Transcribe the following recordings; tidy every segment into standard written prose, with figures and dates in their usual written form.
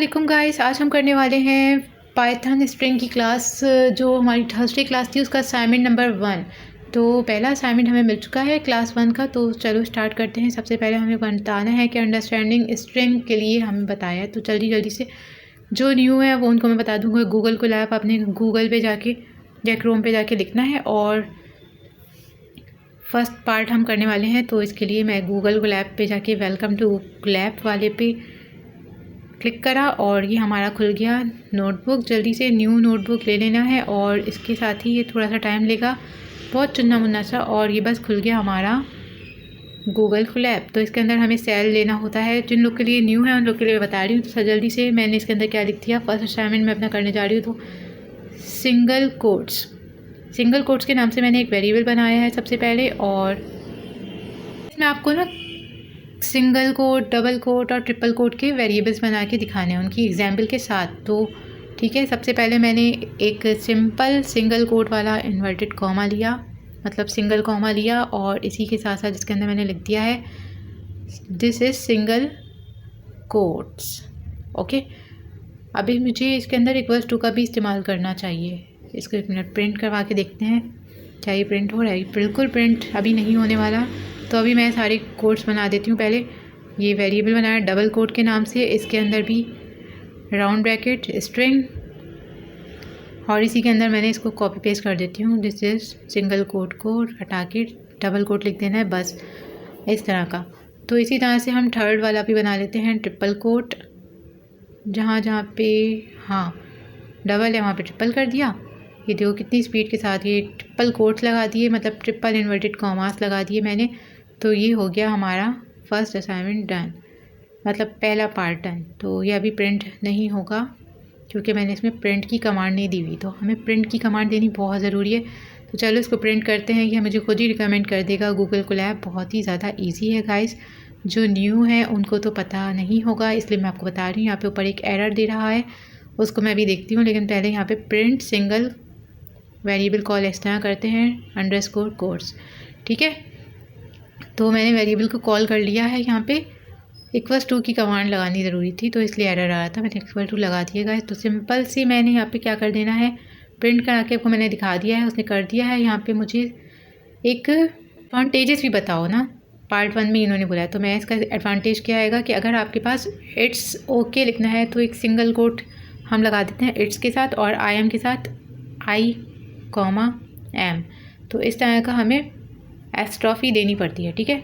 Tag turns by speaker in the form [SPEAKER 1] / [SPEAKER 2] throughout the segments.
[SPEAKER 1] वालेकुम गाइस, आज हम करने वाले हैं पाइथन स्ट्रिंग की क्लास। जो हमारी थर्सडे क्लास थी उसका असाइनमेंट नंबर 1। तो पहला असाइनमेंट हमें मिल चुका है क्लास 1 का। तो चलो स्टार्ट करते हैं। सबसे पहले हमें बताना है कि अंडरस्टैंडिंग स्ट्रिंग के लिए हमें बताया है। तो जल्दी जल्दी से जो न्यू है वो उनको मैं बता दूँगा। गूगल को लैब अपने गूगल पे जाके या क्रोम पे जाके लिखना है और फर्स्ट पार्ट हम करने वाले हैं। तो इसके लिए मैं गूगल लैब पे जाके वेलकम टू लैब वाले पे क्लिक करा और ये हमारा खुल गया नोटबुक। जल्दी से न्यू नोटबुक ले लेना है और इसके साथ ही ये थोड़ा सा टाइम लेगा, बहुत चुनना मुन्ना सा। और ये बस खुल गया हमारा गूगल लैब। तो इसके अंदर हमें सेल लेना होता है। जिन लोग के लिए न्यू है उन लोग के लिए बता रही हूँ। तो जल्दी से मैंने इसके अंदर क्या लिख दिया। फर्स्ट असाइनमेंट में अपना करने जा रही हूँ। तो सिंगल कोट्स के नाम से मैंने एक वेरिएबल बनाया है सबसे पहले। और इसमें आपको ना सिंगल कोट, डबल कोट और ट्रिपल कोट के वेरिएबल्स बना के दिखाने हैं उनकी एग्जाम्पल के साथ। तो ठीक है, सबसे पहले मैंने एक सिंपल सिंगल कोट वाला इन्वर्टेड कॉमा लिया, मतलब सिंगल कॉमा लिया। और इसी के साथ साथ इसके अंदर मैंने लिख दिया है this is single quotes. Okay, अभी मुझे इसके अंदर इक्वल्स टू का भी इस्तेमाल करना चाहिए। इसको एक मिनट प्रिंट करवा के देखते हैं क्या ये प्रिंट हो रहा है। बिल्कुल प्रिंट अभी नहीं होने वाला। तो अभी मैं सारे कोट्स बना देती हूँ। पहले ये वेरिएबल बनाया डबल कोट के नाम से, इसके अंदर भी राउंड ब्रैकेट स्ट्रिंग, और इसी के अंदर मैंने इसको कॉपी पेस्ट कर देती हूँ। दिस इज़ सिंगल कोट को हटा के डबल कोट लिख देना है, बस इस तरह का। तो इसी तरह से हम थर्ड वाला भी बना लेते हैं ट्रिपल कोट। जहाँ जहाँ पे हाँ डबल है वहाँ पे ट्रिपल कर दिया। ये देखो कितनी स्पीड के साथ ये ट्रिपल कोट्स लगा दिए, मतलब ट्रिपल इन्वर्टेड कॉमास लगा दिए मैंने। तो ये हो गया हमारा फर्स्ट असाइनमेंट डन, मतलब पहला पार्ट डन। तो ये अभी प्रिंट नहीं होगा क्योंकि मैंने इसमें प्रिंट की कमांड नहीं दी हुई। तो हमें प्रिंट की कमांड देनी बहुत ज़रूरी है। तो चलो इसको प्रिंट करते हैं। ये मुझे खुद ही रिकमेंड कर देगा गूगल कोलैब। बहुत ही ज़्यादा ईजी है गाइस, जो न्यू है उनको तो पता नहीं होगा, इसलिए मैं आपको बता रही हूँ। यहाँ पे ऊपर एक एरर दे रहा है, उसको मैं भी देखती हूँ। लेकिन पहले यहाँ पे प्रिंट सिंगल वेरिएबल कॉल इस तरह करते हैं अंडरस्कोर कोट्स। ठीक है, तो मैंने वेरिएबल को कॉल कर लिया है। यहाँ पे इक्वल्स टू की कमांड लगानी ज़रूरी थी, तो इसलिए एरर आ रहा था। मैंने इक्वल टू लगा दिया गाइस। तो सिंपल सी मैंने यहाँ पे क्या कर देना है, प्रिंट करा के आपको मैंने दिखा दिया है, उसने कर दिया है। यहाँ पे मुझे एक एडवांटेजेस भी बताओ ना, पार्ट 1 में इन्होंने बोला है। तो मैं इसका एडवांटेज क्या आएगा कि अगर आपके पास इट्स ओके लिखना है तो एक सिंगल कोट हम लगा देते हैं इट्स के साथ, और आई एम के साथ आई कॉमा एम। तो इस तरह का हमें एस्ट्रॉफी देनी पड़ती है। ठीक है,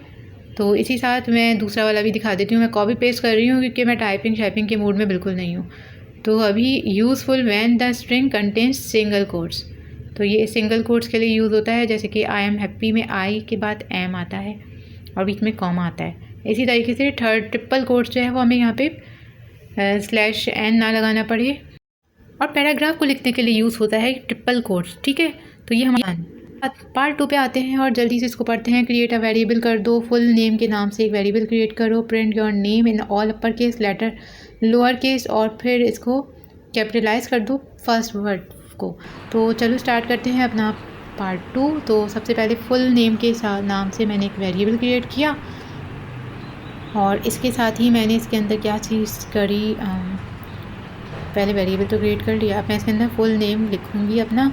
[SPEAKER 1] तो इसी साथ मैं दूसरा वाला भी दिखा देती हूँ। मैं कॉपी पेस्ट कर रही हूँ क्योंकि मैं टाइपिंग शैपिंग के मूड में बिल्कुल नहीं हूँ। तो अभी useful when the string contains single quotes. तो ये सिंगल कोट्स के लिए यूज़ होता है, जैसे कि आई एम हैप्पी में आई के बाद एम आता है और बीच में कॉमा आता है। इसी तरीके से थर्ड ट्रिपल कोट्स जो है वो हमें यहाँ पे स्लैश एन ना लगाना पड़े। और पैराग्राफ को लिखने के लिए यूज़ होता है ट्रिपल कोट्स। ठीक है, तो ये हम पार्ट 2 पे आते हैं और जल्दी से इसको पढ़ते हैं। क्रिएट अ वेरिएबल कर दो, फुल नेम के नाम से एक वेरिएबल क्रिएट करो। Print your name in all upper case, letter lower case, और फिर इसको कैपिटलाइज कर दो फर्स्ट वर्ड को। तो चलो स्टार्ट करते हैं अपना पार्ट 2। तो सबसे पहले फुल नेम के नाम से मैंने एक वेरिएबल क्रिएट किया, और इसके साथ ही मैंने इसके अंदर क्या चीज़ करी, पहले वेरिएबल तो क्रिएट कर लिया। अब मैं इसके अंदर फुल नेम लिखूँगी अपना।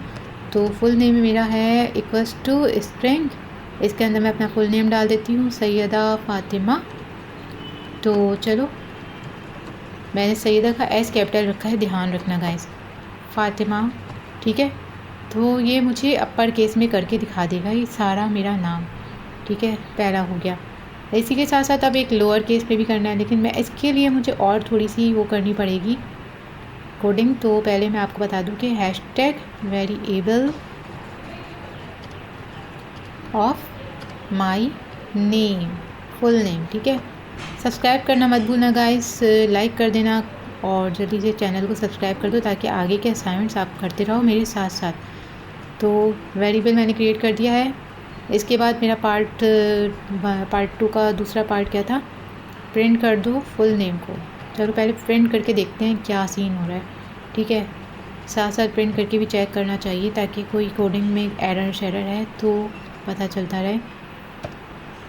[SPEAKER 1] तो फुल नेम मेरा है इक्वल्स टू स्ट्रिंग, इसके अंदर मैं अपना फुल नेम डाल देती हूँ, सैयदा फ़ातिमा। तो चलो मैंने सैयदा का एस कैपिटल रखा है, ध्यान रखना गाइस, फ़ातिमा। ठीक है, तो ये मुझे अपर केस में करके दिखा देगा ये सारा मेरा नाम। ठीक है, पहला हो गया। इसी के साथ साथ अब एक लोअर केस पे भी करना है, लेकिन मैं इसके लिए मुझे और थोड़ी सी वो करनी पड़ेगी कोडिंग। तो पहले मैं आपको बता दूं कि hashtag variable of my name, full name. ठीक है, सब्सक्राइब करना मत भूलना गाइस, लाइक कर देना और जल्दी से चैनल को सब्सक्राइब कर दो ताकि आगे के असाइनमेंट्स आप करते रहो मेरे साथ साथ। तो वेरिएबल मैंने क्रिएट कर दिया है। इसके बाद मेरा पार्ट 2 का दूसरा पार्ट क्या था, प्रिंट कर दो फुल नेम को। चलो पहले प्रिंट करके देखते हैं क्या सीन हो रहा है। ठीक है, साथ साथ प्रिंट करके भी चेक करना चाहिए ताकि कोई कोडिंग में एरर शेरर है तो पता चलता रहे,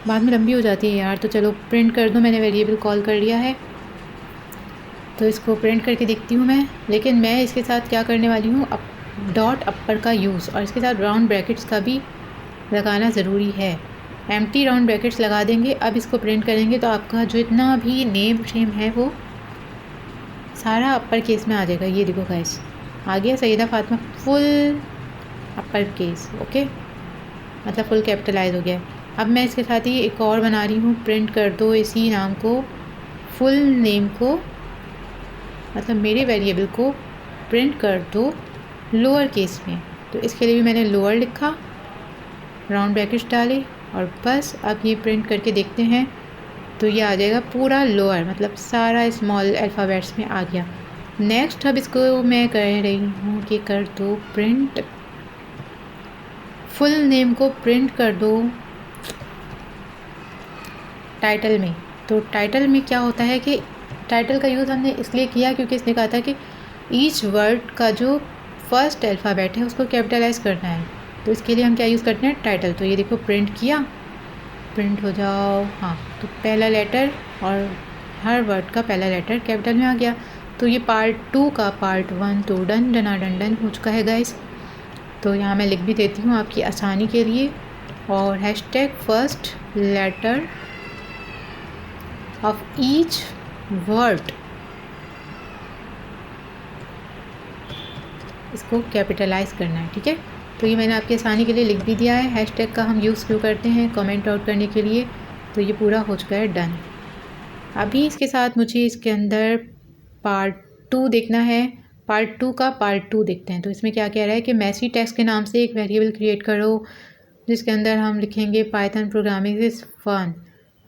[SPEAKER 1] बाद में लंबी हो जाती है यार। तो चलो प्रिंट कर दो, मैंने वेरिएबल कॉल कर लिया है। तो इसको प्रिंट करके देखती हूँ मैं। लेकिन मैं इसके साथ क्या करने वाली हूँ, डॉट अपर का यूज़, और इसके साथ राउंड ब्रैकेट्स का भी लगाना ज़रूरी है। एम्प्टी राउंड ब्रैकेट्स लगा देंगे। अब इसको प्रिंट करेंगे तो आपका जो इतना भी नेम फ्रेम है वो सारा अपर केस में आ जाएगा। ये देखो गाइस, आ गया Saeeda Fatima full upper case, okay, मतलब फुल कैपिटलाइज हो गया। अब मैं इसके साथ ही एक और बना रही हूँ, प्रिंट कर दो इसी नाम को, फुल नेम को, मतलब मेरे वेरिएबल को प्रिंट कर दो लोअर केस में। तो इसके लिए भी मैंने लोअर लिखा, राउंड ब्रैकेट्स डाले, और बस अब ये प्रिंट करके देखते हैं तो ये आ जाएगा पूरा लोअर, मतलब सारा स्मॉल अल्फ़ाबेट्स में आ गया। नेक्स्ट अब इसको मैं कह रही हूँ कि कर दो प्रिंट, फुल नेम को प्रिंट कर दो टाइटल में। तो टाइटल में क्या होता है कि टाइटल का यूज़ हमने इसलिए किया क्योंकि इसने कहा था कि ईच वर्ड का जो फर्स्ट अल्फ़ाबेट है उसको कैपिटलाइज करना है। तो इसके लिए हम क्या यूज़ करते हैं, टाइटल। तो ये देखो प्रिंट किया, प्रिंट हो जाओ, हाँ, तो पहला लेटर और हर वर्ड का पहला लेटर कैपिटल में आ गया। तो ये पार्ट 2 का पार्ट 1 तो डन डना डन डन हो चुका है गाइस। तो यहाँ मैं लिख भी देती हूँ आपकी आसानी के लिए, और hashtag first letter of each word, इसको कैपिटलाइज करना है, ठीक है। तो ये मैंने आपकी आसानी के लिए लिख भी दिया है। हैशटैग का हम यूज़ क्यों करते हैं, कमेंट आउट करने के लिए। तो ये पूरा हो चुका है डन। अभी इसके साथ मुझे इसके अंदर पार्ट 2 देखना है। पार्ट 2 का पार्ट 2 देखते हैं। तो इसमें क्या कह रहा है कि मैसी टेक्स्ट के नाम से एक वेरिएबल क्रिएट करो जिसके अंदर हम लिखेंगे Python programming is fun,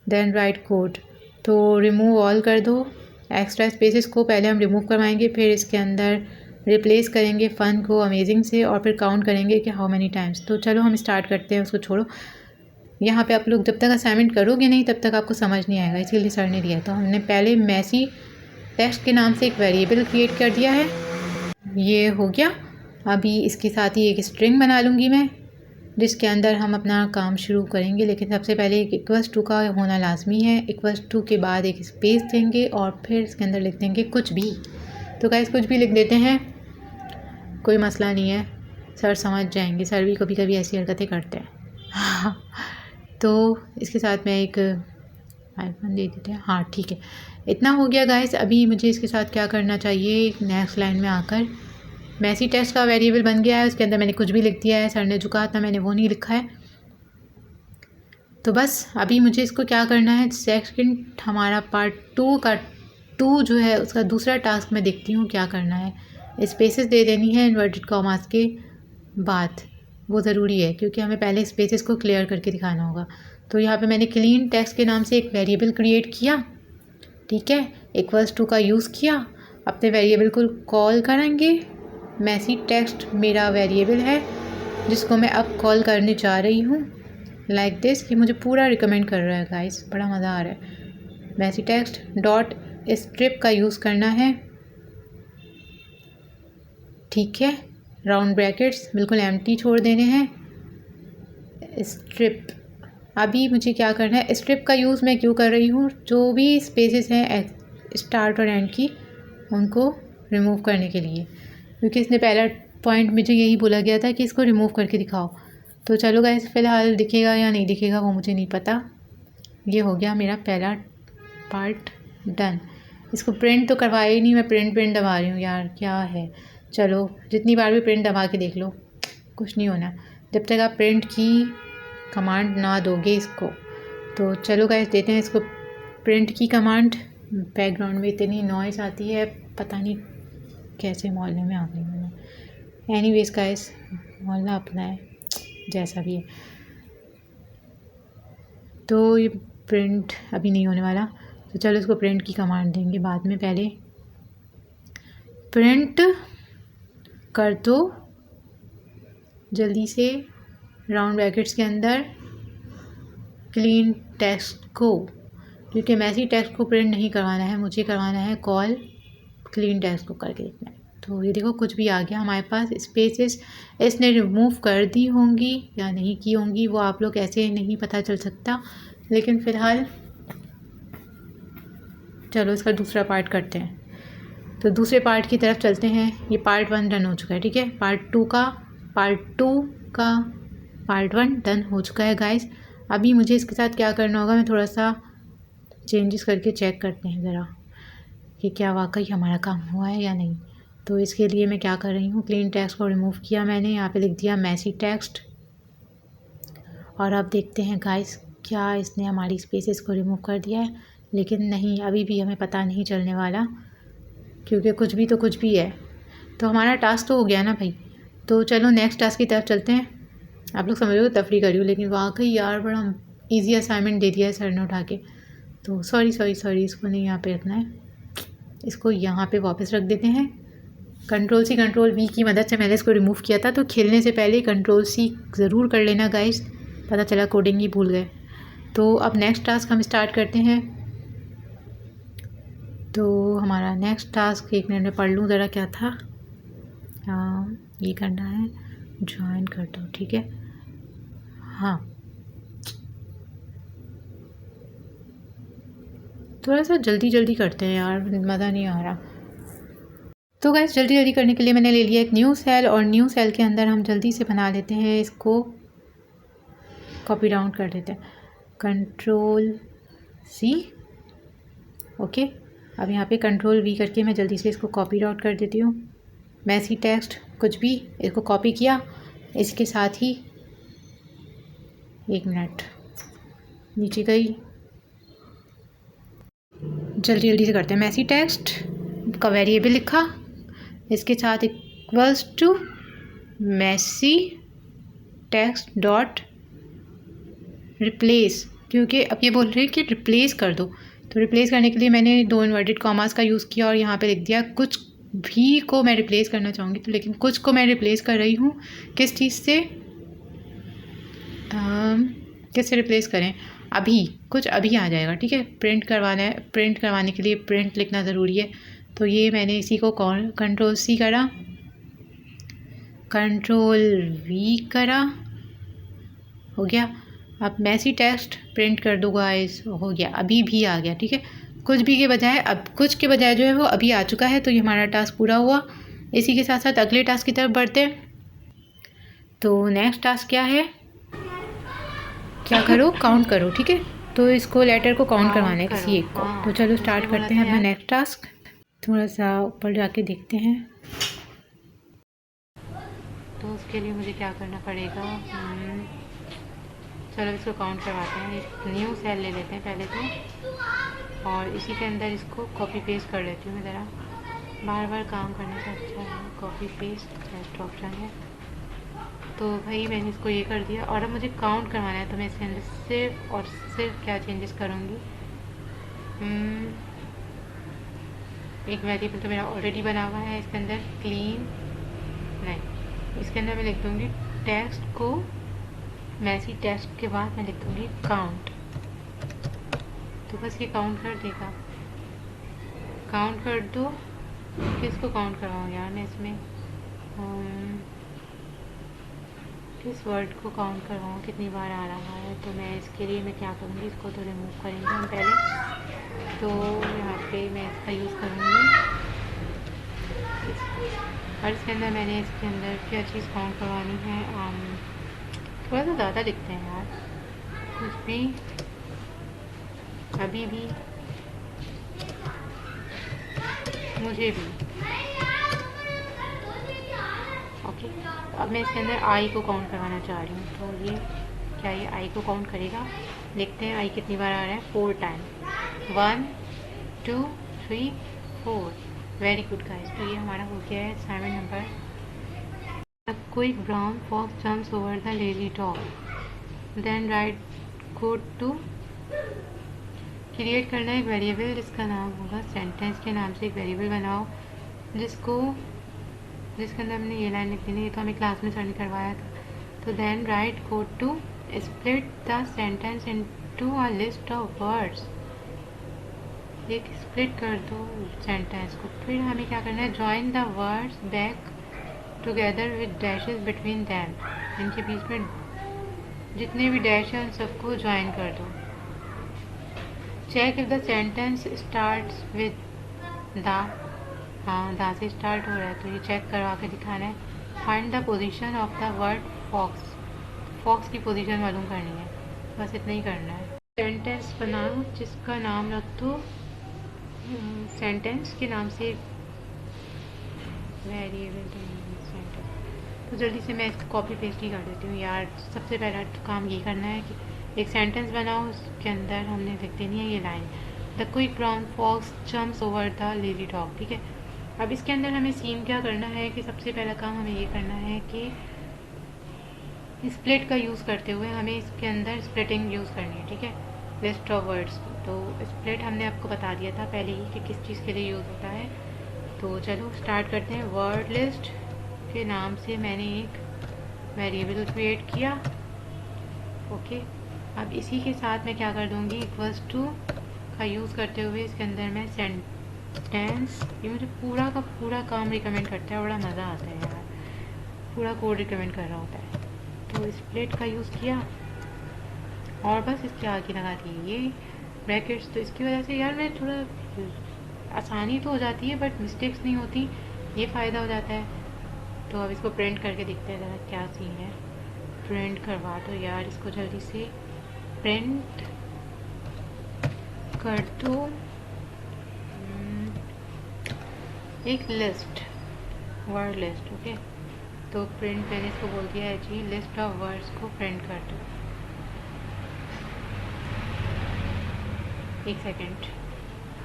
[SPEAKER 1] then write code. तो रिमूव ऑल कर दो, एक्स्ट्रा स्पेसेस को पहले हम रिमूव करवाएंगे, फिर इसके अंदर रिप्लेस करेंगे फ़न को अमेजिंग से, और फिर काउंट करेंगे कि हाउ मैनी टाइम्स। तो चलो हम स्टार्ट करते हैं, उसको छोड़ो। यहाँ पे आप लोग जब तक असाइनमेंट करोगे नहीं तब तक आपको समझ नहीं आएगा, इसीलिए सर ने दिया। तो हमने पहले मैसी टेक्स्ट के नाम से एक वेरिएबल क्रिएट कर दिया है, ये हो गया। अभी इसके साथ ही एक स्ट्रिंग बना लूँगी मैं, जिसके अंदर हम अपना काम शुरू करेंगे। लेकिन सबसे पहले एक इक्वल्स टू का होना लाजमी है। इक्वल्स टू के बाद एक स्पेस देंगे और फिर इसके अंदर लिख देंगे कुछ भी। तो गाइस कुछ भी लिख देते हैं, कोई मसला नहीं है, सर समझ जाएंगे, सर भी कभी कभी ऐसी हरकतें करते हैं। तो इसके साथ मैं एक आइकन दे देते हैं, हाँ ठीक है, इतना हो गया गाइस। अभी मुझे इसके साथ क्या करना चाहिए, नेक्स्ट लाइन में आकर मैसी टेक्स्ट का वेरिएबल बन गया है, उसके अंदर मैंने कुछ भी लिख दिया है, सर ने जो कहा था मैंने वो नहीं लिखा है। तो बस अभी मुझे इसको क्या करना है, सेकंड हमारा पार्ट 2 का 2 जो है उसका दूसरा टास्क मैं देखती हूँ क्या करना है। स्पेसेस दे देनी है इन्वर्टेड कॉमास के बाद, वो ज़रूरी है क्योंकि हमें पहले स्पेसेस को क्लियर करके दिखाना होगा। तो यहाँ पे मैंने क्लीन टेक्स्ट के नाम से एक वेरिएबल क्रिएट किया, ठीक है, इक्वल्स टू का यूज़ किया, अपने वेरिएबल को कॉल करेंगे। मैसी टेक्स्ट मेरा वेरिएबल है जिसको मैं अब कॉल करने जा रही हूँ, लाइक दिस। ये मुझे पूरा रिकमेंड कर रहा है गाइस, बड़ा मज़ा आ रहा है। मैसी टेक्स्ट डॉट स्ट्रिप का यूज़ करना है, ठीक है, राउंड ब्रैकेट्स बिल्कुल एम्प्टी छोड़ देने हैं। स्ट्रिप, अभी मुझे क्या करना है, स्ट्रिप का यूज़ मैं क्यों कर रही हूँ, जो भी स्पेसेस हैं स्टार्ट और एंड की उनको रिमूव करने के लिए, क्योंकि इसने पहला पॉइंट मुझे यही बोला गया था कि इसको रिमूव करके दिखाओ। तो चलो गाइस, फ़िलहाल दिखेगा या नहीं दिखेगा वो मुझे नहीं पता। ये हो गया मेरा पहला पार्ट डन। इसको प्रिंट तो करवाया ही नहीं, मैं प्रिंट दबा रही हूँ यार, क्या है। चलो जितनी बार भी प्रिंट दबा के देख लो, कुछ नहीं होना जब तक आप प्रिंट की कमांड ना दोगे इसको। तो चलो गाइस देते हैं इसको प्रिंट की कमांड। बैकग्राउंड में इतनी नॉइज़ आती है, पता नहीं कैसे मोहल्ले में आ गई मैंने। एनीवेज गाइस, मोहल्ला अपना है जैसा भी है। तो ये प्रिंट अभी नहीं होने वाला, तो चलो इसको प्रिंट की कमांड देंगे बाद में। पहले प्रिंट कर दो जल्दी से राउंड ब्रैकेट्स के अंदर क्लीन टेक्स्ट को, क्योंकि मैसी टेक्स्ट को प्रिंट नहीं करवाना है, मुझे करवाना है कॉल क्लीन टेक्स्ट को करके देखना है। तो ये देखो कुछ भी आ गया हमारे पास। स्पेसेस इसने रिमूव कर दी होंगी या नहीं की होंगी वो आप लोग ऐसे नहीं पता चल सकता, लेकिन फ़िलहाल चलो इसका दूसरा पार्ट करते हैं। तो दूसरे पार्ट की तरफ चलते हैं। ये पार्ट 1 डन हो चुका है, ठीक है। पार्ट 2 का पार्ट 1 डन हो चुका है गाइस। अभी मुझे इसके साथ क्या करना होगा, मैं थोड़ा सा चेंजेस करके चेक करते हैं ज़रा कि क्या वाकई हमारा काम हुआ है या नहीं। तो इसके लिए मैं क्या कर रही हूँ, क्लीन टेक्स्ट को रिमूव किया मैंने, यहाँ पे लिख दिया मैसी टेक्स्ट। और अब देखते हैं गाइस क्या इसने हमारी स्पेसेस को रिमूव कर दिया है। लेकिन नहीं, अभी भी हमें पता नहीं चलने वाला, क्योंकि कुछ भी तो कुछ भी है। तो हमारा टास्क तो हो गया ना भाई। तो चलो नेक्स्ट टास्क की तरफ चलते हैं। आप लोग समझ रहे हो तफरी कर रही हो, लेकिन वाकई यार बड़ा ईजी असाइनमेंट दे दिया है सर ने उठा के। तो सॉरी, इसको नहीं यहाँ पे रखना है, इसको यहाँ पे वापस रख देते हैं। Ctrl+C Ctrl+V की मदद से मैंने इसको रिमूव किया था। तो खेलने से पहले Ctrl+C ज़रूर कर लेना गाइस, पता चला कोडिंग ही भूल गए। तो अब नेक्स्ट टास्क हम स्टार्ट करते हैं। तो हमारा नेक्स्ट टास्क, 1 मिनट में पढ़ लूँ ज़रा क्या था। ये करना है, ज्वाइन कर दो, ठीक है। हाँ, थोड़ा सा जल्दी करते हैं यार, मज़ा नहीं आ रहा। तो गाइस जल्दी करने के लिए मैंने ले लिया एक न्यू सेल, और न्यू सेल के अंदर हम जल्दी से बना लेते हैं, इसको कॉपी डाउन कर देते हैं। Ctrl+C, okay. अब यहाँ पे Ctrl+V करके मैं जल्दी से इसको कॉपी आउट कर देती हूँ। मैसी टेक्स्ट कुछ भी, इसको कॉपी किया। इसके साथ ही 1 मिनट नीचे गई, जल्दी से करते हैं। मैसी टेक्स्ट का वेरिएबल लिखा, इसके साथ equals to messy text dot replace, क्योंकि अब ये बोल रहे हैं कि रिप्लेस कर दो। तो रिप्लेस करने के लिए मैंने 2 इन्वर्टेड कॉमास का यूज़ किया और यहाँ पे लिख दिया कुछ भी को मैं रिप्लेस करना चाहूँगी। तो लेकिन कुछ को मैं रिप्लेस कर रही हूँ किस चीज़ से, किससे रिप्लेस करें, अभी कुछ अभी आ जाएगा, ठीक है। प्रिंट करवाना है, प्रिंट करवाने के लिए प्रिंट लिखना ज़रूरी है। तो ये मैंने इसी को Ctrl+C करा, Ctrl+V करा, हो गया। अब मैसी टेक्स्ट प्रिंट कर दो गाइस, हो गया, अभी भी आ गया, ठीक है। कुछ भी के बजाय, अब कुछ के बजाय जो है वो अभी आ चुका है। तो ये हमारा टास्क पूरा हुआ। इसी के साथ साथ अगले टास्क की तरफ बढ़ते हैं। तो नेक्स्ट टास्क क्या है, क्या करो, काउंट करो, ठीक है। तो इसको लेटर को काउंट करवाना है किसी एक को। तो चलो स्टार्ट करते हैं अपना नेक्स्ट टास्क। थोड़ा सा ऊपर जाके देखते हैं। तो उसके लिए मुझे क्या करना पड़ेगा, चलो इसको काउंट करवाते हैं। एक न्यू सेल ले लेते हैं पहले तो, और इसी के अंदर इसको कॉपी पेस्ट कर लेती हूँ मैं ज़रा। बार काम करने से अच्छा है कॉपी पेस्ट, बेस्ट ऑप्शन है। तो भाई मैंने इसको ये कर दिया, और अब मुझे काउंट करवाना है। तो मैं इसके अंदर सिर्फ और सिर्फ क्या चेंजेस करूँगी, एक वेरिएबल तो मेरा ऑलरेडी बना हुआ है इसके अंदर, क्लीन नहीं, इसके अंदर मैं लिख दूँगी टेक्स्ट को, मैसी टेक्स्ट के बाद मैं लिख दूँगी काउंट। तो बस ये काउंट कर देगा, काउंट कर दो। किसको काउंट करवाऊँ यार मैं इसमें, किस वर्ड को काउंट करवाऊँ, कितनी बार आ रहा है। तो मैं इसके लिए मैं क्या करूँगी, इसको तो रिमूव करेंगे हम पहले। तो यहाँ पे मैं इसका यूज़ करूँगी, और इसके अंदर मैंने इसके अंदर क्या चीज़ काउंट करवानी है, थोड़ा सा ज़्यादा लिखते हैं यार, कुछ भी, अभी भी, मुझे भी, ओके। अब मैं इसके अंदर आई को काउंट करवाना चाह रही हूँ। तो ये क्या, ये आई को काउंट करेगा, देखते हैं आई कितनी बार आ रहा है, 4 टाइम, 1 2 3 4, वेरी गुड गाइस। तो ये हमारा हो गया है assignment number. A quick brown fox jumps over the lazy dog. Then write code to create करना एक वेरिएबल जिसका नाम होगा सेंटेंस के नाम से एक वेरिएबल बनाओ, जिसके अंदर हमने ये लाइन लिख देनी। ये तो हमें क्लास में सर ने करवाया था। तो then write code to split the sentence into a list of words, एक स्प्लिट कर दो सेंटेंस को। फिर हमें क्या करना है, join the words back together with dashes between them, इनके बीच में जितने भी डैश हैं उन सबको ज्वाइन कर दो। Check if the sentence starts with the हाँ, दा से स्टार्ट हो रहा है, तो ये चेक करवा के दिखाना है। Find the position of the word fox. Fox की पोजीशन मालूम करनी है, बस इतना ही करना है। सेंटेंस बनाओ जिसका नाम रख दो, सेंटेंस के नाम से वेरिएबल सेंटेंस। तो जल्दी से मैं इसको कॉपी पेस्ट ही कर देती हूँ यार। सबसे पहला काम ये करना है कि एक सेंटेंस बनाओ, उसके अंदर हमने लिख देनी है ये line, the quick brown fox jumps over the lazy dog. ठीक है, अब इसके अंदर हमें सीन क्या करना है कि सबसे पहला काम हमें ये करना है कि स्प्लिट का यूज़ करते हुए हमें इसके अंदर स्प्लिटिंग यूज़ करनी है। ठीक है, लिस्ट ऑफ वर्ड्स की। तो स्प्लिट हमने आपको बता दिया था पहले ही कि किस चीज़ के लिए यूज़ होता है। तो चलो स्टार्ट करते हैं। वर्ड लिस्ट के नाम से मैंने एक वेरिएबल क्रिएट किया। ओके, अब इसी के साथ मैं क्या कर दूँगी, इक्वल्स टू का यूज़ करते हुए इसके अंदर मैं सेंटेंस, ये मुझे पूरा का पूरा काम रिकमेंड करता है, बड़ा मज़ा आता है यार, पूरा कोड रिकमेंड कर रहा होता है। तो स्प्लिट का यूज़ किया और बस इसके आगे लगा दी ये ब्रैकेट्स। तो इसकी वजह से यार मैं थोड़ा आसानी तो हो जाती है बट मिस्टेक्स नहीं होती, ये फ़ायदा हो जाता है। तो अब इसको प्रिंट करके देखते हैं ज़रा क्या सीन है। प्रिंट करवा दो यार इसको, जल्दी से प्रिंट कर दो। एक लिस्ट, वर्ड लिस्ट। ओके, तो प्रिंट मैंने इसको बोल दिया है जी, लिस्ट ऑफ वर्ड्स को प्रिंट कर दो। एक सेकेंड,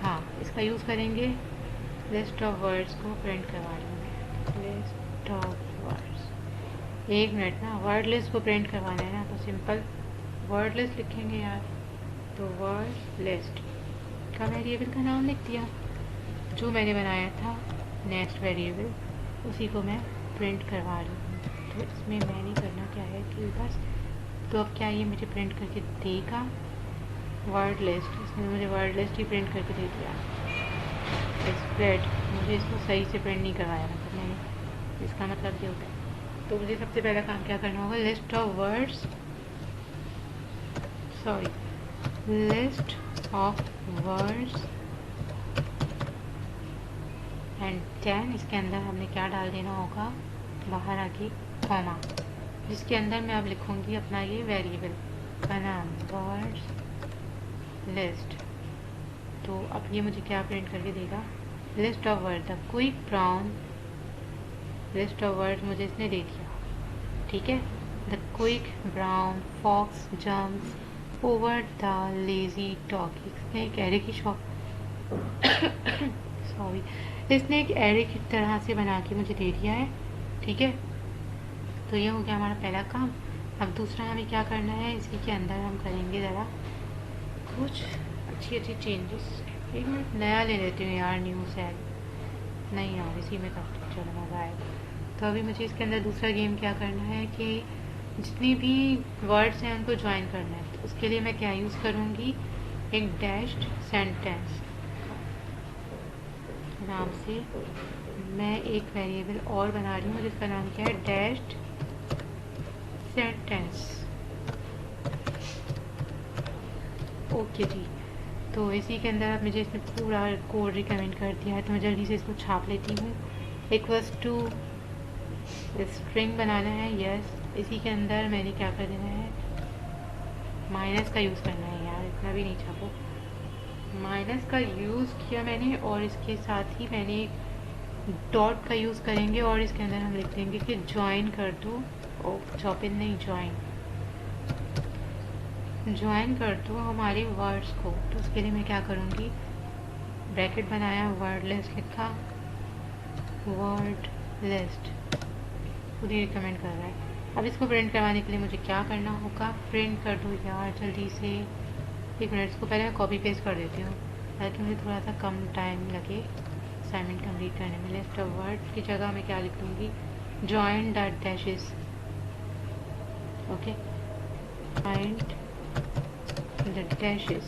[SPEAKER 1] हाँ इसका यूज़ करेंगे, लिस्ट ऑफ वर्ड्स को प्रिंट करवा लेंगे। लिस्ट ऑफ वर्ड्स, एक मिनट ना, वर्ड लिस्ट को प्रिंट करवाना है ना, तो सिंपल वर्ड लिस्ट लिखेंगे यार। तो वर्ड लिस्ट का वेरिएबल का नाम लिख दिया जो मैंने बनाया था, नेक्स्ट वेरिएबल, उसी को मैं प्रिंट करवा रही हूँ। तो इसमें मैंने करना क्या है कि बस, तो अब क्या ये मुझे प्रिंट करके देगा वर्ड लिस्ट, इसने मुझे वर्ड लिस्ट ही प्रिंट करके दे दिया। स्प्रेड, मुझे इसको सही से प्रिंट नहीं करवाया, मतलब मैंने, इसका मतलब ये होता है। तो मुझे सबसे पहला काम क्या करना होगा, list of words, sorry list of words and then इसके अंदर हमने क्या डाल देना होगा, बाहर आके कॉमा, जिसके अंदर मैं अब लिखूँगी अपना ये वेरिएबल का नाम, वर्ड्स लिस्ट। तो अब ये मुझे क्या प्रिंट करके देगा, list of word, the quick brown, list of word मुझे इसने दे दिया। ठीक है, the quick brown fox jumps over the lazy dog. इसने एक एरे की सॉरी, इसने एक एरे की तरह से बना के मुझे दे दिया है। ठीक है, तो ये हो गया हमारा पहला काम। अब दूसरा हमें क्या करना है, इसी के अंदर हम करेंगे ज़रा कुछ अच्छी चेंजेस। एक मिनट नया ले लेती हूँ यार, न्यू सेल नहीं यार, इसी में तब तक चलो मज़ा आएगा। तो अभी मुझे इसके अंदर दूसरा गेम क्या करना है कि जितनी भी वर्ड्स हैं उनको ज्वाइन करना है। तो उसके लिए मैं क्या यूज़ करूँगी, एक डैश्ड सेंटेंस नाम से मैं एक वेरिएबल और बना रही हूँ जिसका नाम क्या है, डैश्ड सेंटेंस। ओके जी, तो इसी के अंदर अब मुझे इसने पूरा कोड रिकमेंड कर दिया है, तो मैं जल्दी से इसको छाप लेती हूँ। इक्वल्स टू स्ट्रिंग बनाना है, यस। इसी के अंदर मैंने क्या कर देना है, माइनस का यूज़ करना है यार, इतना भी नहीं छापो। माइनस का यूज़ किया मैंने, और इसके साथ ही मैंने एक डॉट का यूज़ करेंगे, और इसके अंदर हम लिख देंगे कि ज्वाइन कर दो, ओ चॉपिन नहीं, ज्वाइन कर दो हमारे वर्ड्स को। तो उसके लिए मैं क्या करूँगी, ब्रैकेट बनाया, वर्ड लिस्ट लिखा, वर्ड लिस्ट खुद ही रिकमेंड कर रहा है। अब इसको प्रिंट करवाने के लिए मुझे क्या करना होगा, प्रिंट कर दो यार जल्दी से। एक मिनट, इसको पहले मैं कॉपी पेस्ट कर देती हूँ ताकि मुझे थोड़ा सा कम टाइम लगे असाइनमेंट कंप्लीट करने में। लिस्ट ऑफ वर्ड की जगह मैं क्या लिख दूँगी, join the dashes. Okay, find the dashes.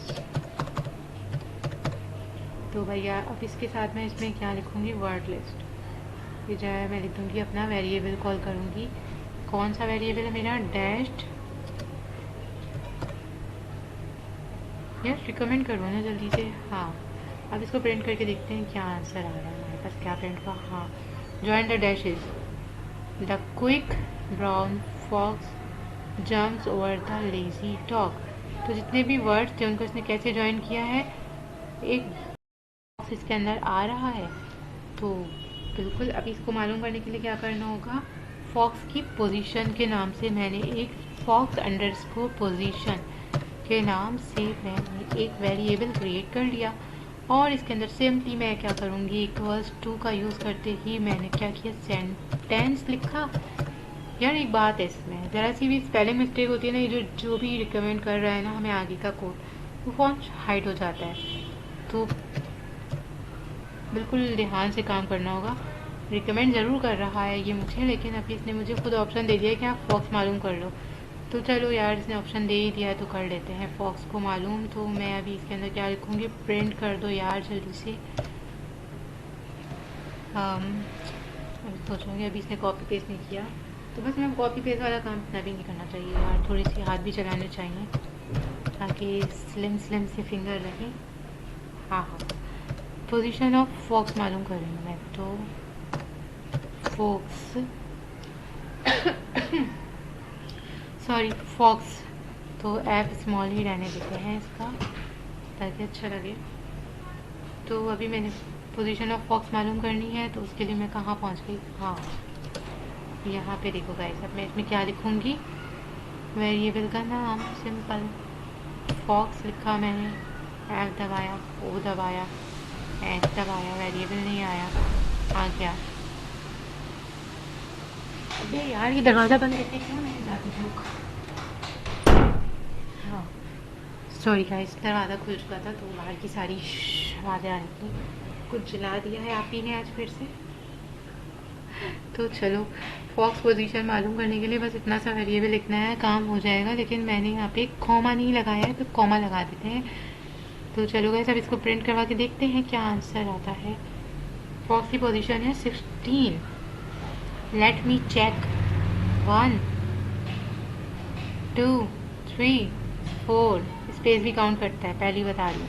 [SPEAKER 1] तो भैया अब इसके साथ मैं इसमें क्या लिखूँगी, वर्ड लिस्ट की जगह मैं लिख दूँगी अपना वेरिएबल, कॉल करूँगी। कौन सा वेरिएबल है मेरा, डैश्ड। यार रिकमेंड करो ना जल्दी से। हाँ, अब इसको प्रिंट करके देखते हैं क्या आंसर आ रहा है हमारे पास क्या प्रिंट हुआ, हाँ, join the dashes, the quick brown fox jumps over the lazy dog. तो जितने भी वर्ड्स थे उनको इसने कैसे ज्वाइन किया है, एक बॉक्स इसके अंदर आ रहा है। तो बिल्कुल अभी इसको मालूम करने के लिए क्या करना होगा, फॉक्स की पोजीशन के नाम से मैंने एक फॉक्स अंडरस्कोर पोजीशन के नाम से मैंने एक वेरिएबल क्रिएट कर लिया। और इसके अंदर सिंपली मैं क्या करूँगी, इक्वल्स टू का यूज़ करते ही मैंने क्या किया, सेंटेंस लिखा। यार एक बात है, इसमें ज़रा सी भी स्पेलिंग मिस्टेक होती है ना, ये जो भी रिकमेंड कर रहा है ना हमें आगे का कोड, वो फॉन्ट हाइड हो जाता है। तो बिल्कुल ध्यान से काम करना होगा। रिकमेंड ज़रूर कर रहा है ये मुझे, लेकिन अभी इसने मुझे खुद ऑप्शन दे दिया है कि आप फॉक्स मालूम कर लो। तो चलो यार, इसने ऑप्शन दे ही दिया है तो कर लेते हैं फॉक्स को मालूम। तो मैं अभी इसके अंदर क्या लिखूँगी, प्रिंट कर दो यार जल्दी से। अभी सोचूँगी, अभी इसने कॉपी पेस्ट नहीं किया तो बस मैं कॉपी पेस्ट वाला काम इतना भी नहीं करना चाहिए यार, थोड़ी सी हाथ भी चलाने चाहिए ताकि स्लिम स्लिम से फिंगर रहे। हाँ, पोजीशन ऑफ फॉक्स मालूम करेंगे मैं, तो फॉक्स सॉरी फॉक्स, तो एफ स्मॉल ही रहने देते हैं इसका ताकि अच्छा लगे। तो अभी मैंने पोजीशन ऑफ फॉक्स मालूम करनी है, तो उसके लिए मैं कहाँ पहुँच गई, हाँ यहाँ पे देखो गाइस। अब मैं इसमें क्या लिखूँगी, वेरिएबल का नाम सिंपल फॉक्स लिखा मैंने, एफ दबाया, ओ दबाया, एच दबाया, वेरिएबल नहीं आया, आ गया। अबे यार ये दरवाज़ा बंद करके क्यों नहीं जाती लोग। हाँ सॉरी गाइस, दरवाज़ा खुल चुका था तो बाहर की सारी आवाज़ें आ रही थी। कुछ जला दिया है आप ही ने आज फिर से। तो चलो, फॉक्स पोजीशन मालूम करने के लिए बस इतना सा वेरिएबल लिखना है, काम हो जाएगा। लेकिन मैंने यहाँ पे कॉमा नहीं लगाया है तो कॉमा लगा देते हैं। तो चलो गाइस, अब इसको प्रिंट करवा के देखते हैं क्या आंसर आता है। फॉक्स की पोजीशन है 16। लेट मी चेक, 1 2 3 4, स्पेस भी काउंट करता है, पहले बता दूँ,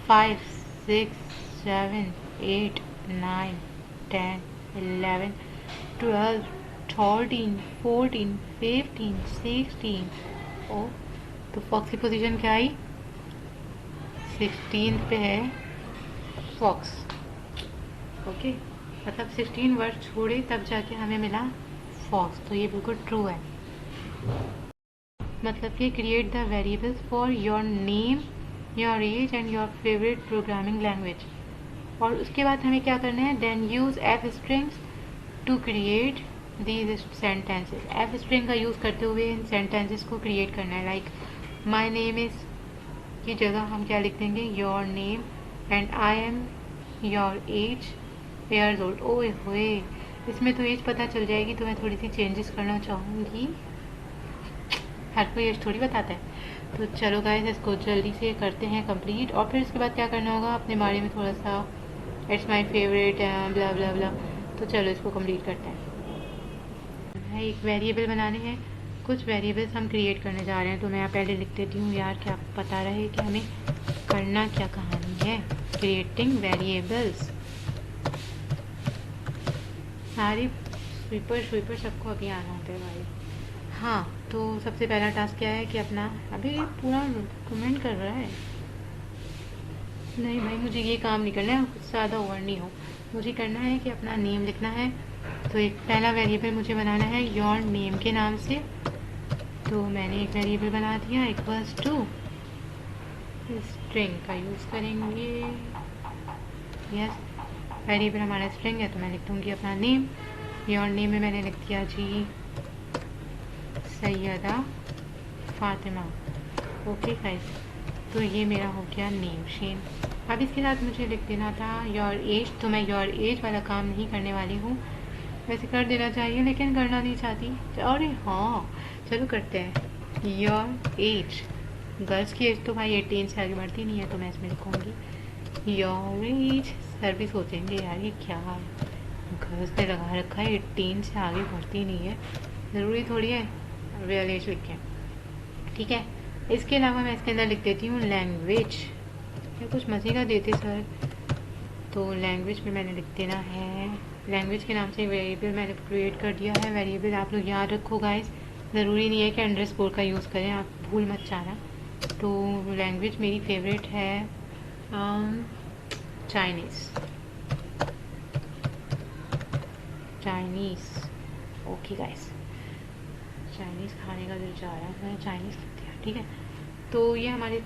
[SPEAKER 1] 5 6 7 8 9 10 11 12 13 14 15 16। ओ तो फॉक्स की पोजीशन क्या आई, 16 पे है फॉक्स। ओके, मतलब 16 वर्ड छोड़े तब जाके हमें मिला फॉक्स, तो ये बिल्कुल ट्रू है। मतलब कि create the variables for your name, your age and your favourite programming language. और उसके बाद हमें क्या करना है, then use f strings to create these sentences. F string का यूज़ करते हुए इन सेंटेंसेस को क्रिएट करना है। लाइक माई नेम इज़ की जगह हम क्या लिख देंगे, your name, and I am your age years old. ओए होए, इसमें तो एज पता चल जाएगी, तो मैं थोड़ी सी चेंजेस करना चाहूँगी। हर कोई एज थोड़ी बताता है। तो चलो गाइस, इसको जल्दी से करते हैं कंप्लीट। और फिर इसके बाद क्या करना होगा, अपने बारे में थोड़ा सा, इट्स माई फेवरेट ब्ला ब्ला ब्ला। तो चलो इसको कंप्लीट करते हैं। एक वेरिएबल बनाने हैं, कुछ वेरिएबल्स हम क्रिएट करने जा रहे हैं। तो मैं यहाँ पहले लिख देती हूँ यार, क्या पता रहे कि हमें करना क्या कहानी है। क्रिएटिंग वेरिएबल्स, सारी स्वीपर सबको अभी आना होता है भाई। हाँ, तो सबसे पहला टास्क क्या है कि अपना, अभी ये पूरा कमेंट कर रहा है। नहीं भाई, मुझे ये काम नहीं करना है, कुछ ज़्यादा ओवर नहीं हो। मुझे करना है कि अपना नेम लिखना है। तो एक पहला वेरिएबल मुझे बनाना है योर नेम के नाम से। तो मैंने एक वेरिएबल बना दिया, इक्वल्स टू स्ट्रिंग का यूज़ करेंगे। यस, वेरिएबल हमारा स्ट्रिंग है तो मैं लिख दूँगी अपना नेम। योर नेम में मैंने लिख दिया जी सैयदा फातिमा। ओके गाइस, तो ये मेरा हो गया नेम शेम। अब इसके साथ मुझे लिख देना था योर एज। तो मैं योर एज वाला काम नहीं करने वाली हूँ, वैसे कर देना चाहिए लेकिन करना नहीं चाहती। अरे हाँ चलो करते हैं। योर एज, गर्ल्स की एज तो भाई 18 से आगे बढ़ती नहीं है, तो मैं इसमें लिखूँगी योर एज। सर भी सोचेंगे यार ये क्या गर्ल्स ने लगा रखा है, 18 से आगे बढ़ती नहीं है, ज़रूरी थोड़ी है रियल एज लिखें। ठीक है, इसके अलावा मैं इसके अंदर लिख देती हूँ लैंग्वेज। या कुछ मज़े का देते सर, तो लैंग्वेज में मैंने लिख देना है, लैंग्वेज के नाम से वेरिएबल मैंने क्रिएट कर दिया है। वेरिएबल आप लोग याद रखो गाइस, ज़रूरी नहीं है कि अंडरस्कोर का यूज़ करें, आप भूल मत जाना। तो लैंग्वेज मेरी फेवरेट है चाइनीज़। ओके गाइस, चाइनीज़ खाने का दिल चाह रहा है, मैंने चाइनीज़ लिख दिया, ठीक है। तो ये हमारे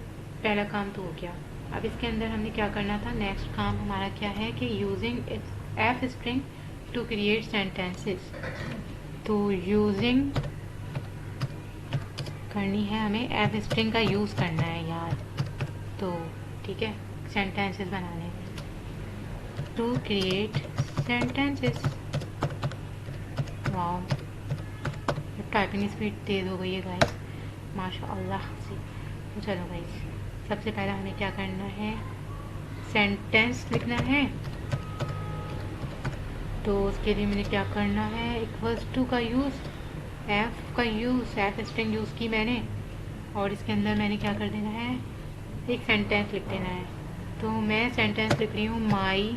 [SPEAKER 1] पहला काम तो हो गया। अब इसके अंदर हमने क्या करना था, नेक्स्ट काम हमारा क्या है कि using f string to create sentences. तो यूजिंग करनी है हमें, एफ स्ट्रिंग का यूज़ करना है यार। तो ठीक है, सेंटेंसेस बनाने to create sentences. Wow, typing speed तेज़ हो गई है गाइस, माशाअल्लाह से। तो चलो गाइस, सबसे पहले हमें क्या करना है, सेंटेंस लिखना है। तो उसके लिए मैंने क्या करना है, इक्वल्स टू का यूज़, एफ का यूज़, एफ स्ट्रिंग यूज़ की मैंने, और इसके अंदर मैंने क्या कर देना है, एक सेंटेंस लिख देना है। तो मैं सेंटेंस लिख रही हूँ, माई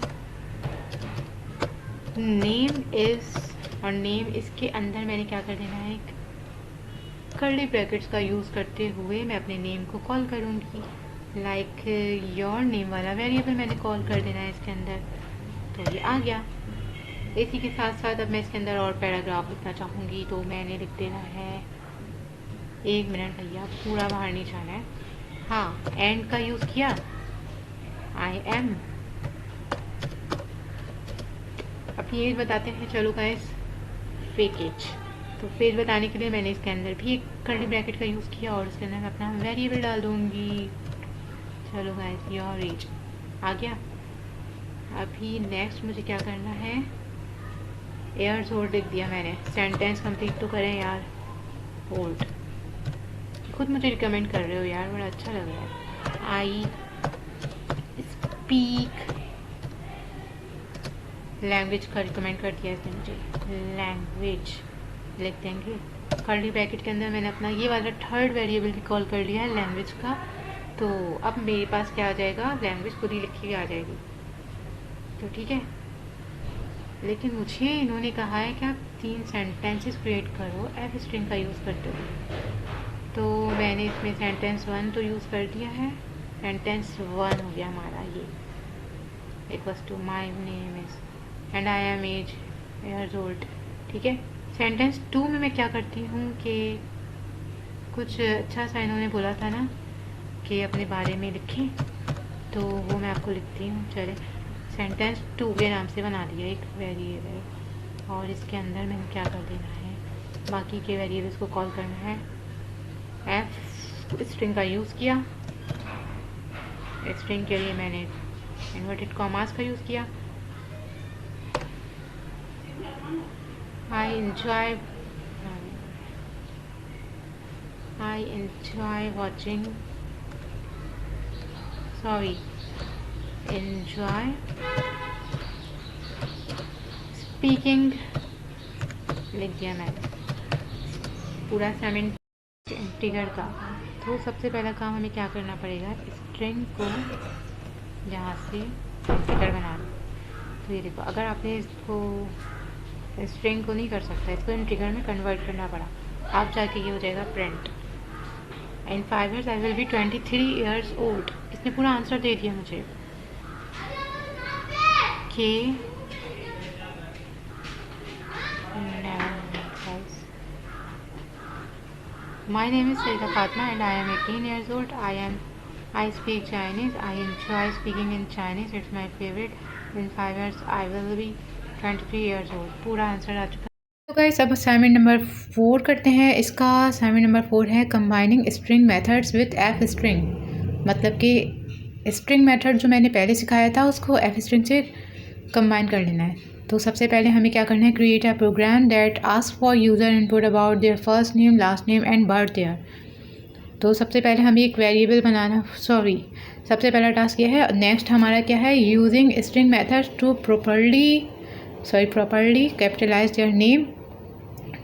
[SPEAKER 1] नेम इज़, और नेम इसके अंदर मैंने क्या कर देना है, एक कर्ली ब्रैकेट्स का यूज़ करते हुए मैं अपने नेम को कॉल करूँगी। लाइक योर नेम वाला वेरिएबल मैंने कॉल कर देना है इसके अंदर। तो ये आ गया। इसी के साथ साथ अब मैं इसके अंदर और पैराग्राफ लिखना चाहूँगी, तो मैंने लिख देना है, 1 मिनट भैया, पूरा बाहर नहीं जाना है। हाँ, एंड का यूज़ किया, आई एम। अपनी एज बताते हैं, चलो गाइस, फेक एज। तो फेज बताने के लिए मैंने इसके अंदर भी एक कर्ली ब्रैकेट का यूज़ किया, और इसके अंदर मैं अपना वेरिएबल डाल दूँगी। चलो गाइस, योर एज आ गया। अभी नेक्स्ट मुझे क्या करना है, एयर्स ओल्ड लिख दिया मैंने। सेंटेंस कंप्लीट तो करें यार, ओल्ड। खुद मुझे रिकमेंड कर रहे हो यार, बड़ा अच्छा लग रहा है। आई स्पीक, लैंग्वेज का रिकमेंड कर दिया इसने मुझे, लैंग्वेज लिख देंगे। कर्ली ब्रैकेट के अंदर मैंने अपना ये वाला थर्ड वेरिएबल भी कॉल कर लिया है, लैंग्वेज का। तो अब मेरे पास क्या आ जाएगा, लैंग्वेज खुद ही लिखी हुई आ जाएगी। तो ठीक है, लेकिन मुझे इन्होंने कहा है कि आप 3 सेंटेंसेस क्रिएट करो एफ स्ट्रिंग का यूज़ करते हो। तो मैंने इसमें सेंटेंस 1 तो यूज़ कर दिया है, सेंटेंस 1 हो गया हमारा ये, equals to my name is and I am age years old, ठीक है। सेंटेंस 2 में मैं क्या करती हूँ कि कुछ अच्छा सा इन्होंने बोला था ना कि अपने बारे में लिखें, तो वो मैं आपको लिखती हूँ। चले, सेंटेंस 2 के नाम से बना दिया एक वेरिएबल, और इसके अंदर मैंने क्या कर देना है, बाकी के वेरिएबल्स को कॉल करना है। एफ स्ट्रिंग का यूज़ किया, स्ट्रिंग के लिए मैंने इन्वर्टेड कॉमास का यूज़ किया। I enjoy watching, enjoy speaking लिख दिया मैंने पूरा सेमेंट इंटीगर का। तो सबसे पहला काम हमें क्या करना पड़ेगा, स्ट्रिंग को यहाँ से इंटीगर बना लो। तो ये देखो, अगर आपने इसको स्ट्रिंग को नहीं कर सकता, इसको इंटीगर में कन्वर्ट करना पड़ा, आप जाके ये हो जाएगा print. In 5 years I will be 23 years old। इसने पूरा आंसर दे दिया मुझे कि My name is Saida Fatma and I am 18 years old. I speak Chinese. I enjoy speaking in Chinese. It's my favorite. In 5 years I will be 23 years old। पूरा answer आ चुका है। तो guys, अब assignment number 4 करते हैं। इसका assignment number 4 है combining string methods with F string. मतलब कि स्ट्रिंग मेथड जो मैंने पहले सिखाया था उसको एफ स्ट्रिंग से कंबाइन कर लेना है। तो सबसे पहले हमें क्या करना है, create a program that ask for user input about their first name, last name and birth year. तो सबसे पहले हमें एक वेरिएबल बनाना, सबसे पहला टास्क ये है। नेक्स्ट हमारा क्या है, using string methods to properly capitalise their name.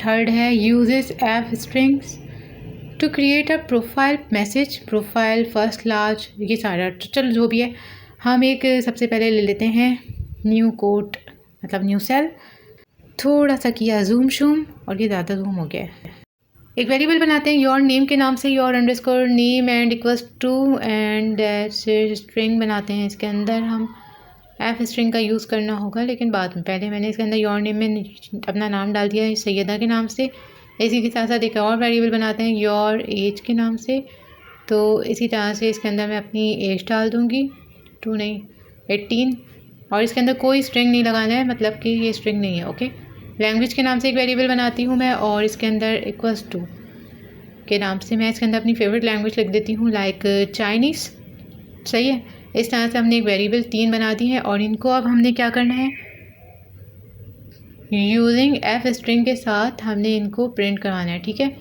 [SPEAKER 1] Third है, uses f strings to create a profile message, profile first large, ये सारा। तो चलो जो भी है, हम एक सबसे पहले ले लेते हैं न्यू कोट मतलब न्यू सेल, थोड़ा सा किया जूम शूम और ये ज़्यादा जूम हो गया है। एक वेरिएबल बनाते हैं योर नेम के नाम से, your underscore name and equals to and string बनाते हैं। इसके अंदर हम एफ स्ट्रिंग का यूज़ करना होगा लेकिन बाद में, पहले मैंने इसके अंदर योर नेम में अपना नाम डाल दिया है सैयदा के नाम से। इसी के साथ साथ एक और वेरिएबल बनाते हैं योर एज के नाम से, तो इसी तरह से इसके अंदर मैं अपनी एज डाल दूँगी, 18, और इसके अंदर कोई स्ट्रिंग नहीं लगाना है, मतलब कि ये स्ट्रिंग नहीं है। ओके, लैंग्वेज के नाम से एक वेरिएबल बनाती हूँ मैं और इसके अंदर इक्वल्स टू के नाम से मैं इसके अंदर अपनी फेवरेट लैंग्वेज लिख देती हूँ, लाइक चाइनीज़। सही है, इस तरह से हमने एक वेरिएबल 3 बना दी है और इनको अब हमने क्या करना है, यूजिंग एफ स्ट्रिंग के साथ हमने इनको प्रिंट करवाना है। ठीक है,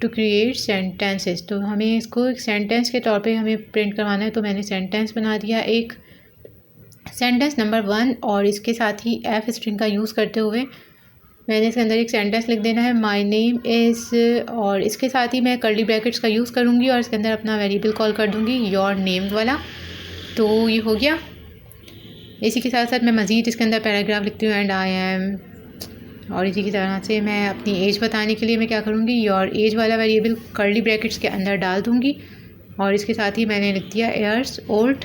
[SPEAKER 1] टू क्रिएट सेंटेंसेस, तो हमें इसको एक सेंटेंस के तौर पे हमें प्रिंट करवाना है। तो मैंने सेंटेंस बना दिया, एक सेंटेंस नंबर 1, और इसके साथ ही एफ स्ट्रिंग का यूज़ करते हुए मैंने इसके अंदर एक सेंटेंस लिख देना है, माय नेम इज़, और इसके साथ ही मैं कर्ली ब्रैकेट्स का यूज़ करूँगी और इसके अंदर अपना वेरिएबल कॉल कर दूँगी योर नेम वाला। तो ये हो गया। इसी के साथ साथ मैं मज़ीद इसके अंदर पैराग्राफ लिखती हूँ, एंड आई एम, और इसी की तरह से मैं अपनी एज बताने के लिए मैं क्या करूँगी, योर एज वाला वेरिएबल कर्ली ब्रैकेट्स के अंदर डाल दूँगी और इसके साथ ही मैंने लिख दिया ईयर्स ओल्ड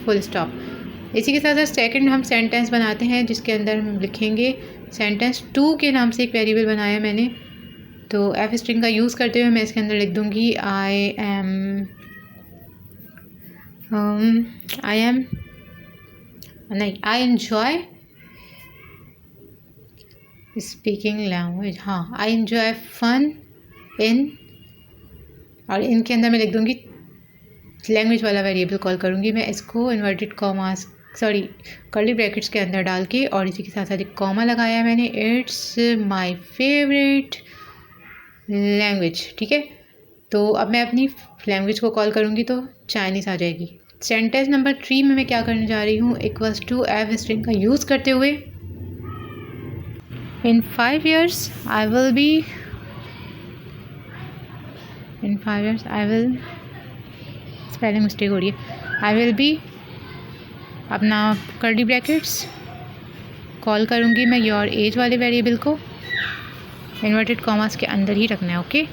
[SPEAKER 1] फुल स्टॉप। इसी के साथ साथ सेकंड हम सेंटेंस बनाते हैं जिसके अंदर हम लिखेंगे सेंटेंस 2 के नाम से एक वेरिएबल बनाया मैंने, तो एफ स्ट्रिंग का यूज़ करते हुए मैं इसके अंदर लिख दूँगी आई एन्जॉय स्पीकिंग लैंग्वेज, हाँ, आई एन्जॉय फन इन, और इनके अंदर मैं लिख दूँगी लैंग्वेज वाला वेरिएबल कॉल करूँगी मैं इसको इन्वर्टेड कॉमास कर्ली ब्रैकेट्स के अंदर डाल के, और इसी के साथ साथ एक कॉमा लगाया है मैंने, इट्स माय फेवरेट लैंग्वेज। ठीक है, तो अब मैं अपनी लैंग्वेज को कॉल करूँगी तो चाइनीज़ आ जाएगी। सेंटेंस नंबर 3 में मैं क्या करने जा रही हूँ, इक्वल्स टू एफ स्ट्रिंग का यूज़ करते हुए इन 5 years I will spelling mistake हो रही है, आई विल बी अपना कर्ली ब्रैकेट्स कॉल करूँगी मैं योर एज वाले वेरिएबल को, इन्वर्टेड कॉमास के अंदर ही रखना है। ओके,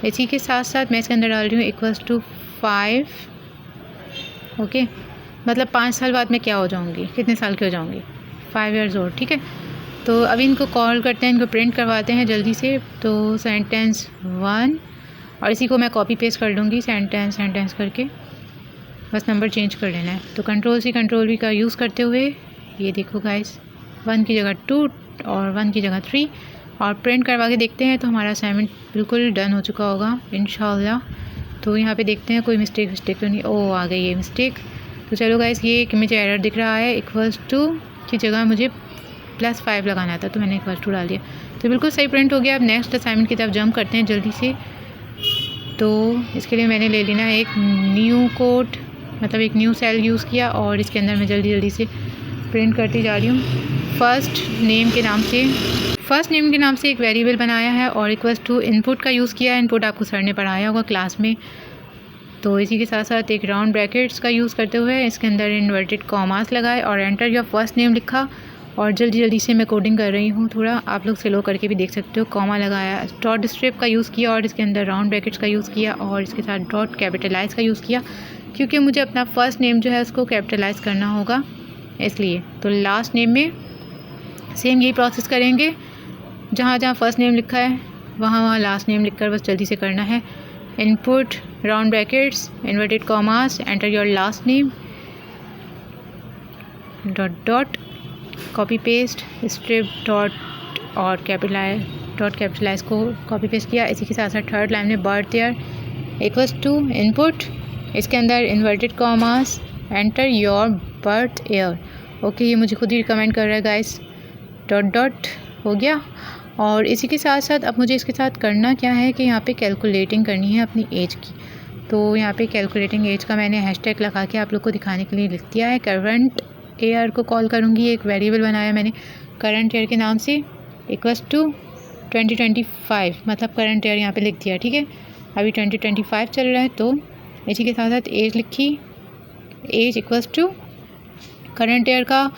[SPEAKER 1] इसी के साथ साथ मैं इसके अंदर डाल रही हूँ इक्वल्स टू 5। ओके, मतलब 5 साल बाद मैं क्या हो जाऊँगी, कितने साल की हो जाऊँगी, 5 years old। ठीक है, तो अभी इनको कॉल करते हैं, इनको प्रिंट करवाते हैं जल्दी से। तो सेंटेंस 1, और इसी को मैं कॉपी पेस्ट कर लूँगी सेंटेंस करके, बस नंबर चेंज कर लेना है। तो कंट्रोल V का यूज़ करते हुए ये देखो गाइस, 1 की जगह 2 और 1 की जगह 3, और प्रिंट करवा के देखते हैं तो हमारा असाइनमेंट बिल्कुल डन हो चुका होगा इंशाल्लाह। तो यहाँ पे देखते हैं कोई मिस्टेक तो नहीं, ओ आ गई ये मिस्टेक। तो चलो गाइस, ये एक मुझे एरर दिख रहा है, इक्वल्स टू की जगह मुझे +5 लगाना था तो मैंने इक्वल्स टू डाल दिया, तो बिल्कुल सही प्रिंट हो गया। अब नेक्स्ट असाइनमेंट की तरफ जंप करते हैं जल्दी से। तो इसके लिए मैंने ले लेना एक न्यू कोड, मतलब एक न्यू सेल यूज़ किया और इसके अंदर मैं जल्दी से प्रिंट करती जा रही हूँ। फर्स्ट नेम के नाम से एक वेरिएबल बनाया है और इक्वल्स टू इनपुट का यूज़ किया है। इनपुट आपको सर ने पढ़ाया होगा क्लास में। तो इसी के साथ साथ एक राउंड ब्रैकेट्स का यूज़ करते हुए इसके अंदर इन्वर्टेड कॉमास लगाए और एंटर योर फर्स्ट नेम लिखा, और जल्दी से मैं कोडिंग कर रही हूँ, थोड़ा आप लोग स्लो करके भी देख सकते हो। कॉमा लगाया, डॉट स्ट्रिप का यूज़ किया और इसके अंदर राउंड ब्रैकेट्स का यूज़ किया और इसके साथ डॉट कैपिटलाइज का यूज़ किया, क्योंकि मुझे अपना फ़र्स्ट नेम जो है उसको कैपिटलाइज करना होगा इसलिए। तो लास्ट नेम में सेम यही प्रोसेस करेंगे, जहाँ फ़र्स्ट नेम लिखा है वहाँ लास्ट नेम लिखकर बस जल्दी से करना है। Input round brackets inverted commas enter your last name dot copy paste strip dot और कैपिटलाइज को कॉपी पेस्ट किया। इसी के साथ साथ थर्ड लाइन में birth year equals to input, इसके अंदर inverted commas enter your birth year. Okay, ये मुझे खुद ही रिकमेंड कर रहा है गाइस। डॉट हो गया। और इसी के साथ साथ अब मुझे इसके साथ करना क्या है कि यहाँ पे कैलकुलेटिंग करनी है अपनी एज की। तो यहाँ पे कैलकुलेटिंग एज का मैंने हैशटैग लगा के आप लोग को दिखाने के लिए लिख दिया है। करंट ईयर को कॉल करूँगी, एक वेरिएबल बनाया मैंने करंट ईयर के नाम से इक्वल्स टू 2025, मतलब करंट ईयर यहाँ पे लिख दिया। ठीक है, अभी 2025 चल रहा है। तो इसी के साथ साथ एज लिखी, age equals to current year का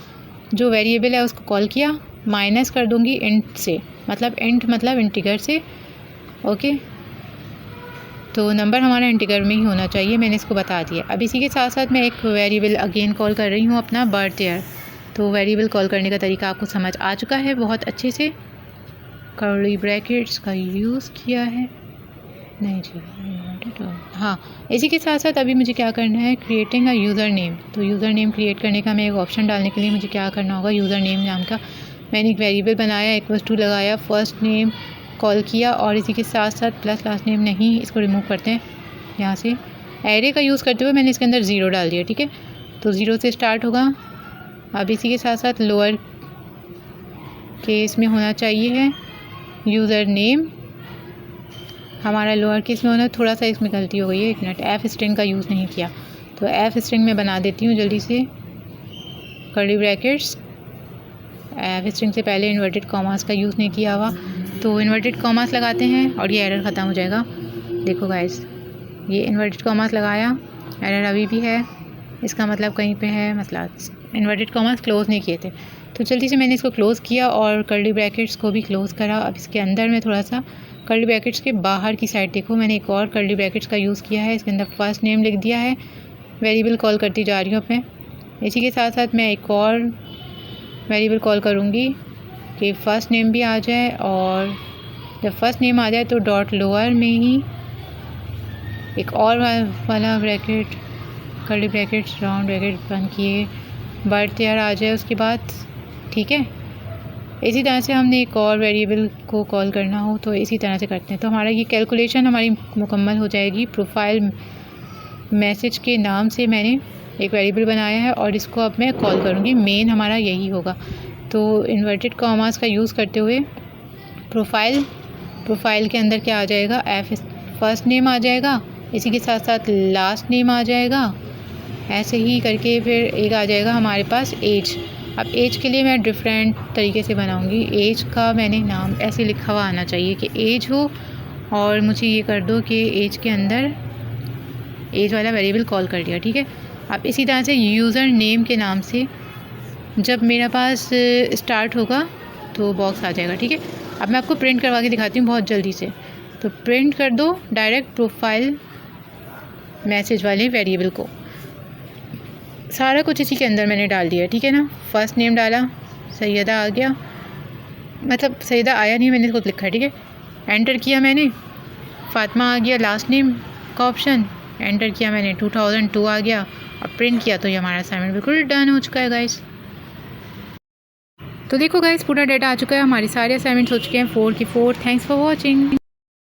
[SPEAKER 1] जो वेरिएबल है उसको कॉल किया, माइनस कर दूंगी इंट से, मतलब इंट मतलब इंटीगर से। ओके, तो नंबर हमारा इंटीगर में ही होना चाहिए, मैंने इसको बता दिया। अब इसी के साथ साथ मैं एक वेरिएबल अगेन कॉल कर रही हूँ अपना बर्थ ईयर। तो वेरिएबल कॉल करने का तरीका आपको समझ आ चुका है बहुत अच्छे से। कर्ली ब्रैकेट्स का यूज़ किया है, नहीं जी, हाँ। इसी के साथ साथ अभी मुझे क्या करना है, क्रिएटिंग अ यूज़र नेम। तो यूज़र नेम क्रिएट करने का मैं एक ऑप्शन डालने के लिए मुझे क्या करना होगा, यूज़र नेम नाम का मैंने एक वेरिएबल बनाया, इक्वल्स टू लगाया, फर्स्ट नेम कॉल किया और इसी के साथ साथ प्लस लास्ट नेम नहीं, इसको रिमूव करते हैं यहाँ से। एरे का यूज़ करते हुए मैंने इसके अंदर 0 डाल दिया, ठीक है। तो 0 से स्टार्ट होगा। अब इसी के साथ साथ लोअर केस में होना चाहिए है यूज़र नेम, हमारा लोअर केस में होना। थोड़ा सा इसमें गलती हो गई है, एक मिनट, एफ स्ट्रिंग का यूज़ नहीं किया, तो एफ स्ट्रिंग में बना देती हूँ जल्दी से। कर्ली ब्रैकेट्स, एफ स्ट्रिंग से पहले इन्वर्टेड कॉमास का यूज़ नहीं किया हुआ, तो इन्वर्टेड कॉमास लगाते हैं और ये एरर ख़त्म हो जाएगा। देखो गाइस, ये इन्वर्टेड कॉमास लगाया, एरर अभी भी है, इसका मतलब कहीं पे है, मतलब इन्वर्टेड कॉमास क्लोज़ नहीं किए थे। तो जल्दी से मैंने इसको क्लोज़ किया और कर्ली ब्रैकेट्स को भी क्लोज़ करा। अब इसके अंदर में थोड़ा सा कर्ली ब्रैकेट्स के बाहर की साइड देखो, मैंने एक और कर्ली ब्रैकेट्स का यूज़ किया है, इसके अंदर फर्स्ट नेम लिख दिया है, वेरिएबल कॉल करती जा रही हूँ अब मैं। इसी के साथ साथ मैं एक और वेरिएबल कॉल करूँगी कि फ़र्स्ट नेम भी आ जाए, और जब फर्स्ट नेम आ जाए तो डॉट लोअर में ही एक और वाला bracket, curly brackets round bracket बंद किए, बर्थ ईयर आ जाए उसके बाद, ठीक है। इसी तरह से हमने एक और वेरिएबल को कॉल करना हो तो इसी तरह से करते हैं। तो हमारा ये कैलकुलेशन हमारी मुकम्मल हो जाएगी। प्रोफाइल मैसेज के नाम से मैंने एक वेरिएबल बनाया है और इसको अब मैं कॉल करूँगी, मेन हमारा यही होगा। तो इन्वर्टेड कॉमास का यूज़ करते हुए प्रोफाइल के अंदर क्या आ जाएगा, एफ फर्स्ट नेम आ जाएगा, इसी के साथ साथ लास्ट नेम आ जाएगा, ऐसे ही करके फिर एक आ जाएगा हमारे पास एज। अब एज के लिए मैं डिफरेंट तरीके से बनाऊंगी, एज का मैंने नाम ऐसे लिखा हुआ आना चाहिए कि एज हो, और मुझे ये कर दो कि एज के अंदर एज वाला वेरिएबल कॉल कर दिया, ठीक है। अब इसी तरह से यूज़र नेम के नाम से जब मेरे पास स्टार्ट होगा तो बॉक्स आ जाएगा, ठीक है। अब मैं आपको प्रिंट करवा के दिखाती हूँ बहुत जल्दी से। तो प्रिंट कर दो डायरेक्ट प्रोफाइल मैसेज वाले वेरिएबल को, सारा कुछ इसी के अंदर मैंने डाल दिया, ठीक है ना। फर्स्ट नेम डाला, सैयदा आ गया, मतलब सैयदा आया नहीं, मैंने खुद लिखा है, ठीक है। एंटर किया मैंने, फ़ातिमा आ गया, लास्ट नेम का ऑप्शन एंटर किया मैंने, 2002 आ गया। अब प्रिंट किया तो ये हमारा असाइनमेंट बिल्कुल डन हो चुका है गाइस। तो देखो गाइस, पूरा डाटा आ चुका है, हमारी सारे असाइनमेंट्स हो चुके हैं 4 की 4। Thanks for watching.